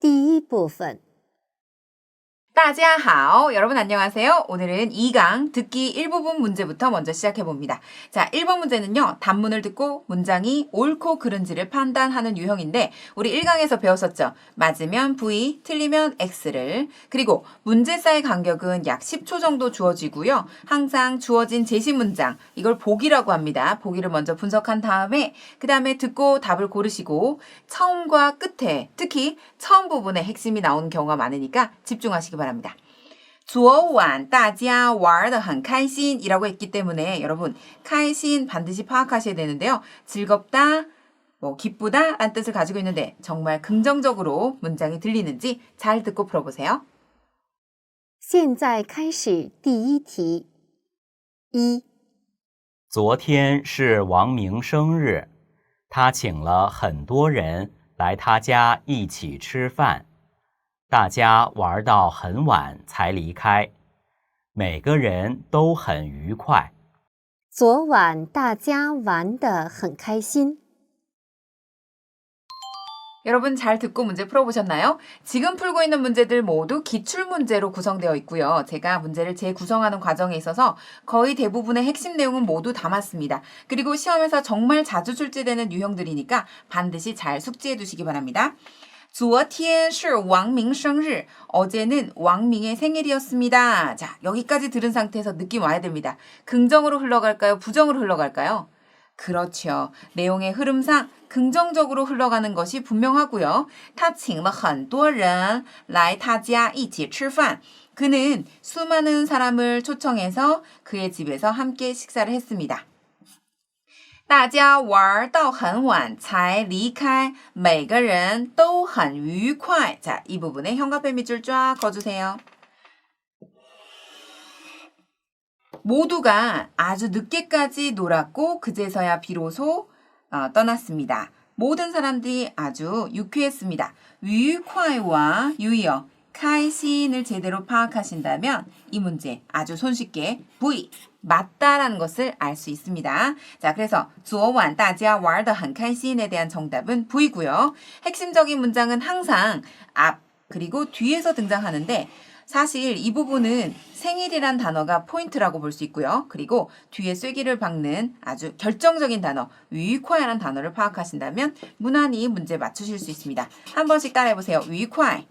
第一部分 大家好. 여러분 안녕하세요. 오늘은 2강 듣기 일부분 문제부터 먼저 시작해봅니다. 자, 1번 문제는요. 단문을 듣고 문장이 옳고 그른지를 판단하는 유형인데 우리 1강에서 배웠었죠. 맞으면 V, 틀리면 X를. 그리고 문제사의 간격은 약 10초 정도 주어지고요. 항상 주어진 제시 문장, 이걸 보기라고 합니다. 보기를 먼저 분석한 다음에 그 다음에 듣고 답을 고르시고 처음과 끝에, 특히 처음 부분에 핵심이 나오는 경우가 많으니까 집중하시기 바랍니다. 昨晚大家玩得很开心이라고 했기 때문에 여러분 开心 반드시 파악하셔야 되는데요. 즐겁다, 기쁘다 라는 뜻을 가지고 있는데 정말 긍정적으로 문장이 들리는지 잘 듣고 풀어보세요. 现在开始第一题。一、昨天是王明生日，他请了很多人来他家一起吃饭，大家玩到很晚才离开，每个人都很愉快。昨晚大家玩得很开心。 여러분 잘 듣고 문제 풀어보셨나요? 지금 풀고 있는 문제들 모두 기출문제로 구성되어 있고요. 제가 문제를 재구성하는 과정에 있어서 거의 대부분의 핵심 내용은 모두 담았습니다. 그리고 시험에서 정말 자주 출제되는 유형들이니까 반드시 잘 숙지해 두시기 바랍니다. 昨天是王明生日. 어제는 왕밍의 생일이었습니다. 자, 여기까지 들은 상태에서 느낌 와야 됩니다. 긍정으로 흘러갈까요? 부정으로 흘러갈까요? 그렇죠. 내용의 흐름상 긍정적으로 흘러가는 것이 분명하고요. 他请了很多人来他家一起吃饭. 그는 수많은 사람을 초청해서 그의 집에서 함께 식사를 했습니다. 大家玩到很晚才离开每个人都很愉快. 자, 이 부분에 현관펜 밑줄 쫙 그어주세요. 모두가 아주 늦게까지 놀았고 그제서야 비로소 떠났습니다. 모든 사람들이 아주 유쾌했습니다. 愉快와 유의어, 开心을 제대로 파악하신다면 이 문제 아주 손쉽게 V, 맞다라는 것을 알 수 있습니다. 자, 그래서 昨晚大家玩得很开心에 대한 정답은 V고요. 핵심적인 문장은 항상 앞 그리고 뒤에서 등장하는데 사실 이 부분은 생일이란 단어가 포인트라고 볼 수 있고요. 그리고 뒤에 쐐기를 박는 아주 결정적인 단어, 愉快라는 단어를 파악하신다면 무난히 문제 맞추실 수 있습니다. 한 번씩 따라해보세요. 愉快,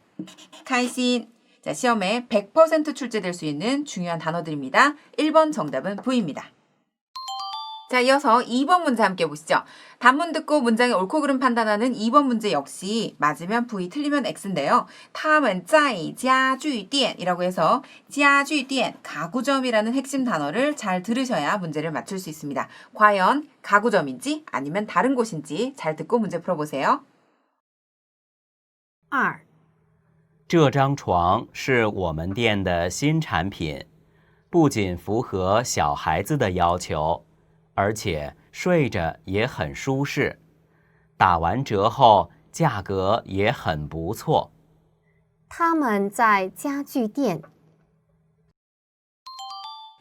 开心. 자, 시험에 100% 출제될 수 있는 중요한 단어들입니다. 1번 정답은 V입니다. 자, 이어서 2번 문제 함께 보시죠. 단문 듣고 문장의 옳고 그름 판단하는 2번 문제 역시 맞으면 V, 틀리면 X인데요. 他们在家具店이라고 해서 家具店, 가구점이라는 핵심 단어를 잘 들으셔야 문제를 맞출 수 있습니다. 과연 가구점인지 아니면 다른 곳인지 잘 듣고 문제 풀어보세요. 二、这张床是我们店的新产品，不仅符合小孩子的要求，而且睡着也很舒适，打完折后价格也很不错。他们在家具店。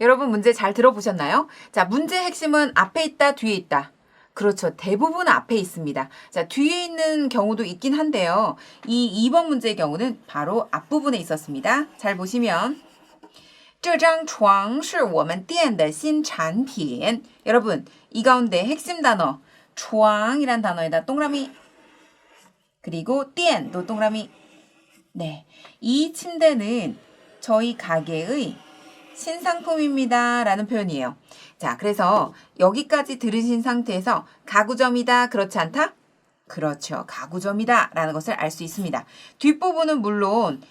여러분 문제 잘 들어보셨나요? 자, 문제 핵심은 앞에 있다, 뒤에 있다. 그렇죠. 대부분 앞에 있습니다. 자, 뒤에 있는 경우도 있긴 한데요. 이 2번 문제의 경우는 바로 앞부분에 있었습니다. 잘 보시면 这张床是我们店的新产品. 여러분, 이 가운데 핵심 단어 床이란 단어에다 동그라미 그리고 店도 동그라미. 네, 이 침대는 저희 가게의 신상품입니다 라는 표현이에요. 자, 그래서 여기까지 들으신 상태에서 가구점이다, 그렇지 않다? 그렇죠. 가구점이다 라는 것을 알 수 있습니다. 뒷부분은 물론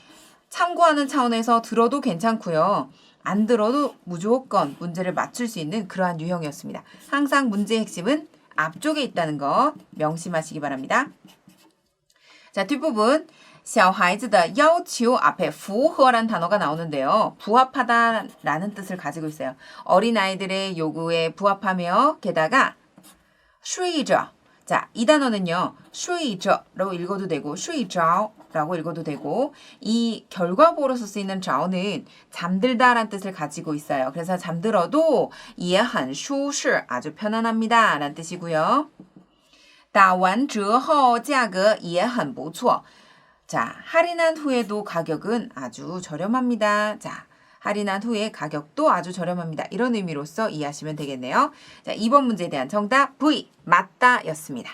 참고하는 차원에서 들어도 괜찮고요. 안 들어도 무조건 문제를 맞출 수 있는 그러한 유형이었습니다. 항상 문제의 핵심은 앞쪽에 있다는 것 명심하시기 바랍니다. 자, 뒷부분 小孩子的要求 앞에 符合라는 단어가 나오는데요. 부합하다라는 뜻을 가지고 있어요. 어린아이들의 요구에 부합하며 게다가 睡着. 자, 이 단어는요. 睡着라고 읽어도 되고 睡着 라고 읽어도 되고 이 결과보로서 쓰이는 着는 잠들다 라는 뜻을 가지고 있어요. 그래서 잠들어도 也很舒适 아주 편안합니다 라는 뜻이고요. 打完折后价格也很不错. 자, 할인한 후에도 가격은 아주 저렴합니다. 자, 할인한 후에 가격도 아주 저렴합니다. 이런 의미로서 이해하시면 되겠네요. 자, 2번 문제에 대한 정답 V, 맞다 였습니다.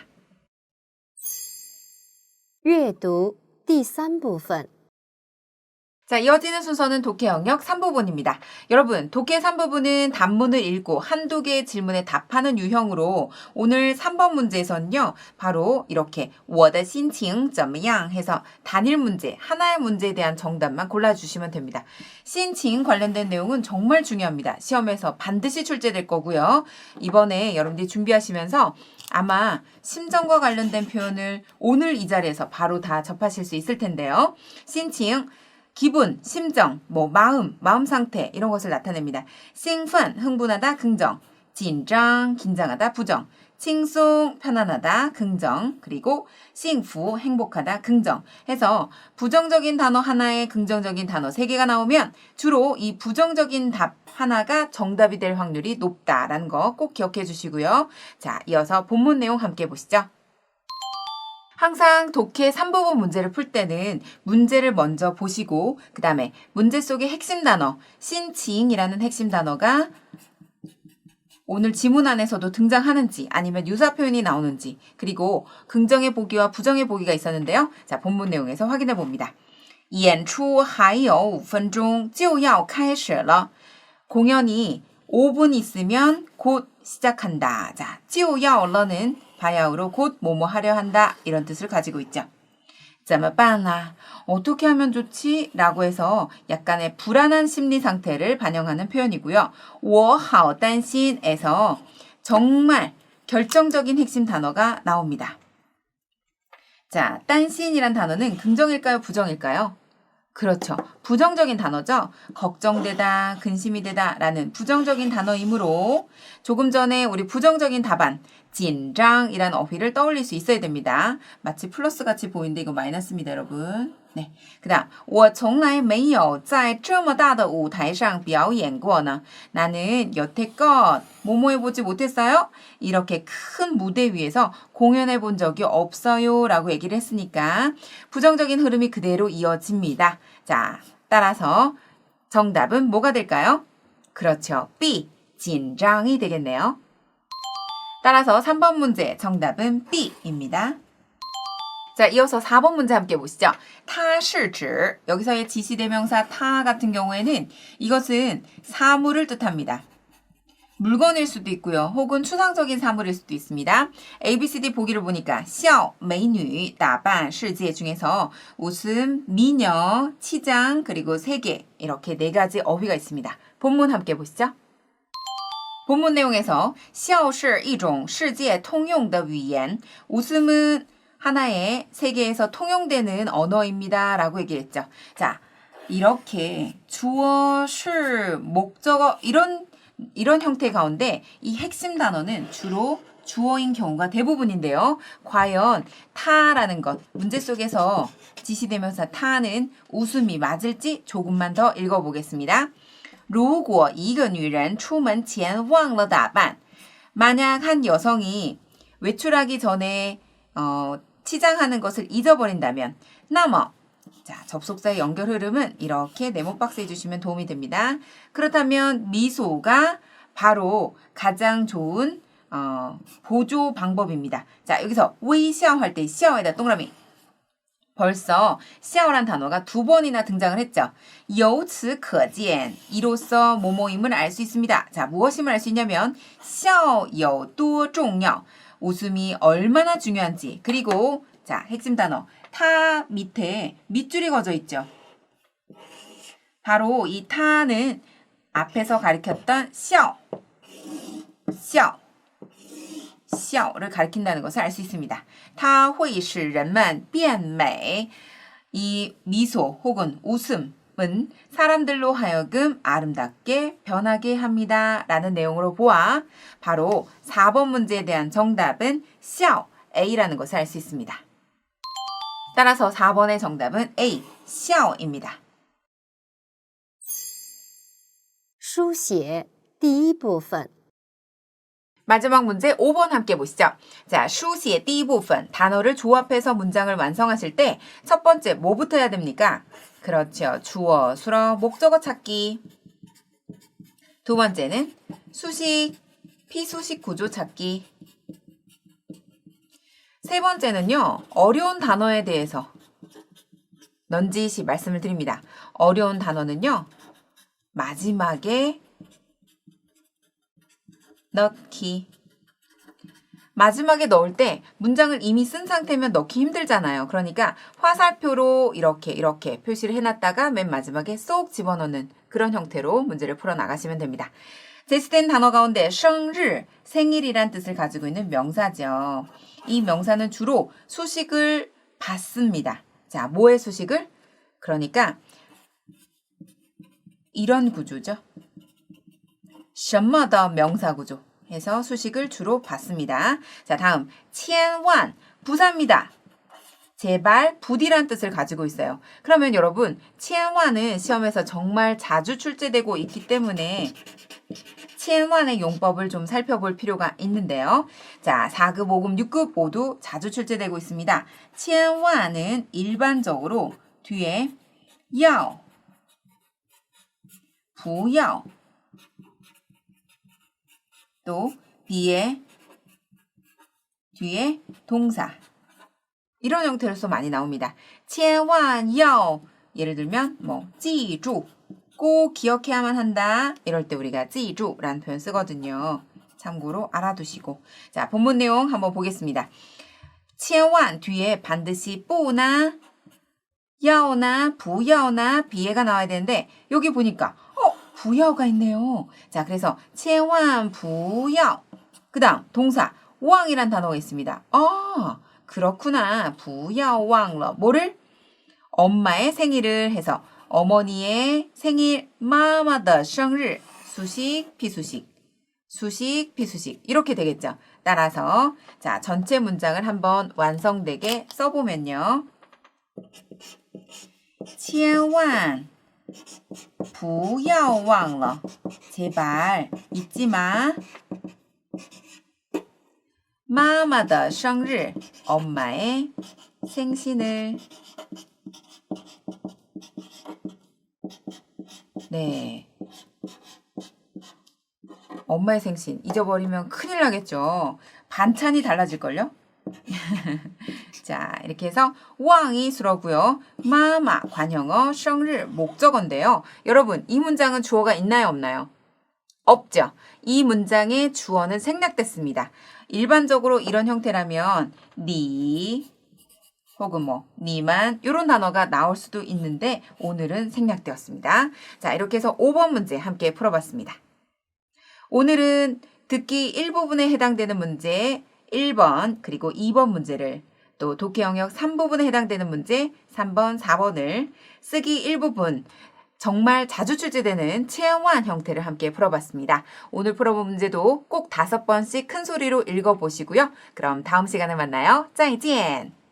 阅读第三部分 자, 이어지는 순서는 독해 영역 3부분입니다. 여러분, 독해 3부분은 단문을 읽고 한두 개의 질문에 답하는 유형으로 오늘 3번 문제에서는요. 바로 이렇게 我的心情怎么样 해서 단일 문제, 하나의 문제에 대한 정답만 골라주시면 됩니다. 신칭 관련된 내용은 정말 중요합니다. 시험에서 반드시 출제될 거고요. 이번에 여러분들이 준비하시면서 아마 심정과 관련된 표현을 오늘 이 자리에서 바로 다 접하실 수 있을 텐데요. 신칭 기분, 심정, 마음 상태 이런 것을 나타냅니다. 兴奋, 흥분하다, 긍정. 紧张, 긴장하다, 부정. 轻松, 편안하다, 긍정. 그리고 幸福, 행복하다, 긍정. 해서 부정적인 단어 하나에 긍정적인 단어 3개가 나오면 주로 이 부정적인 답 하나가 정답이 될 확률이 높다라는 거 꼭 기억해 주시고요. 자, 이어서 본문 내용 함께 보시죠. 항상 독해 3부분 문제를 풀 때는 문제를 먼저 보시고 그 다음에 문제 속의 핵심 단어 신칭이라는 핵심 단어가 오늘 지문 안에서도 등장하는지 아니면 유사 표현이 나오는지 그리고 긍정의 보기와 부정의 보기가 있었는데요. 자, 본문 내용에서 확인해 봅니다. 演出还有5分钟就要开始了. 공연이 5분 있으면 곧 시작한다. 자, 就要了는 바야흐로 곧 뭐뭐 하려 한다 이런 뜻을 가지고 있죠. 怎么办啊? 어떻게 하면 좋지? 라고 해서 약간의 불안한 심리 상태를 반영하는 표현이고요. 我好担心에서 정말 결정적인 핵심 단어가 나옵니다. 자, 担心이란 단어는 긍정일까요? 부정일까요? 그렇죠. 부정적인 단어죠. 걱정되다, 근심이 되다 라는 부정적인 단어이므로 조금 전에 우리 부정적인 답안 긴장이란 어휘를 떠올릴 수 있어야 됩니다. 마치 플러스 같이 보이는데 이거 마이너스입니다, 여러분. 네. 그다음 我从来没有在这么大的舞台上表演过呢. 나는 여태껏 뭐뭐 해보지 못했어요? 이렇게 큰 무대 위에서 공연해 본 적이 없어요 라고 얘기를 했으니까 부정적인 흐름이 그대로 이어집니다. 자, 따라서 정답은 뭐가 될까요? 그렇죠. B, 긴장이 되겠네요. 따라서 3번 문제 정답은 B입니다. 자, 이어서 4번 문제 함께 보시죠. 它是指 여기서의 지시대명사 它 같은 경우에는 이것은 사물을 뜻합니다. 물건일 수도 있고요. 혹은 추상적인 사물일 수도 있습니다. ABCD 보기를 보니까 笑, 美女, 打扮, 世界 중에서 웃음, 미녀, 치장, 그리고 세계 이렇게 4가지 어휘가 있습니다. 본문 함께 보시죠. 본문 내용에서 笑是一种世界通用的语言. 웃음은 하나의 세계에서 통용되는 언어입니다. 라고 얘기했죠. 자, 이렇게 주어, 시, 목적어 이런 형태 가운데 이 핵심 단어는 주로 주어인 경우가 대부분인데요. 과연 타라는 것, 문제 속에서 지시대명사 타는 웃음이 맞을지 조금만 더 읽어보겠습니다. 如果一个女人出门前忘了打扮, 만약 한 여성이 외출하기 전에 치장하는 것을 잊어버린다면 那么 자, 접속사의 연결 흐름은 이렇게 네모 박스 해주시면 도움이 됩니다. 그렇다면 미소가 바로 가장 좋은 보조 방법입니다. 자, 여기서 微笑 할 때 笑에다 동그라미. 벌써 笑란 단어가 2번이나 등장을 했죠. 由此可见 이로써 뭐뭐임을 알 수 있습니다. 자, 무엇임을 알 수 있냐면 笑有多重要 웃음이 얼마나 중요한지 그리고 자, 핵심 단어 타 밑에 밑줄이 그어져 있죠. 바로 이 타는 앞에서 가리켰던 笑, 笑를 가리킨다는 것을 알 수 있습니다. 它会使人们变美. 이 미소 혹은 웃음은 사람들로 하여금 아름답게 변하게 합니다. 라는 내용으로 보아 바로 4번 문제에 대한 정답은 笑, A라는 것을 알 수 있습니다. 따라서 4번의 정답은 A, 笑입니다. 书写第一部分 마지막 문제 5번 함께 보시죠. 자, 슈시의 第一部分 단어를 조합해서 문장을 완성하실 때 첫 번째 뭐부터 해야 됩니까? 그렇죠. 주어, 수어, 목적어 찾기. 두 번째는 수식, 피수식 구조 찾기. 세 번째는요. 어려운 단어에 대해서 넌지시 말씀을 드립니다. 어려운 단어는요. 마지막에 넣기. 마지막에 넣을 때 문장을 이미 쓴 상태면 넣기 힘들잖아요. 그러니까 화살표로 이렇게 표시를 해놨다가 맨 마지막에 쏙 집어넣는 그런 형태로 문제를 풀어나가시면 됩니다. 제시된 단어 가운데 生日, 생일이란 뜻을 가지고 있는 명사죠. 이 명사는 주로 수식을 받습니다. 자, 뭐의 수식을? 그러니까 이런 구조죠. 什么的 명사 구조 해서 수식을 주로 받습니다. 자, 다음 千万 부사입니다. 제발 부디란 뜻을 가지고 있어요. 그러면 여러분 千万은 시험에서 정말 자주 출제되고 있기 때문에 千万의 용법을 좀 살펴볼 필요가 있는데요. 자, 4급, 5급, 6급 모두 자주 출제되고 있습니다. 千万은 일반적으로 뒤에 要, 不要, 또 뒤에 동사 이런 형태로서 많이 나옵니다. 千万要 예를 들면 뭐 记住 꼭 기억해야만 한다 이럴 때 우리가 记住라는 표현 쓰거든요. 참고로 알아두시고 자 본문 내용 한번 보겠습니다. 千万 뒤에 반드시 不나 要나 不要나 비해가 나와야 되는데 여기 보니까 不要가 있네요. 자, 그래서 千万不要. 그다음 동사 忘이란 단어가 있습니다. 아, 그렇구나. 不要忘了. 뭐를? 엄마의 생일을 해서 어머니의 생일, 妈妈的生日, 수식, 피수식, 수식, 피수식 이렇게 되겠죠. 따라서 자, 전체 문장을 한번 완성되게 써보면요. 千万不要忘了 제발 잊지 마. 妈妈的生日 엄마의 생신을. 네. 엄마의 생신 잊어버리면 큰일 나겠죠. 반찬이 달라질걸요? 자, 이렇게 해서 왕이 수어고요. 마마 관형어, 生日 목적어인데요. 여러분, 이 문장은 주어가 있나요, 없나요? 없죠. 이 문장의 주어는 생략됐습니다. 일반적으로 이런 형태라면 니 혹은 뭐 니만 이런 단어가 나올 수도 있는데 오늘은 생략되었습니다. 자, 이렇게 해서 5번 문제 함께 풀어봤습니다. 오늘은 듣기 일부분에 해당되는 문제 1번 그리고 2번 문제를 또 독해 영역 3부분에 해당되는 문제 3번, 4번을 쓰기 일부분 정말 자주 출제되는 체험한 형태를 함께 풀어봤습니다. 오늘 풀어본 문제도 꼭 5번씩 큰 소리로 읽어보시고요. 그럼 다음 시간에 만나요. 再见!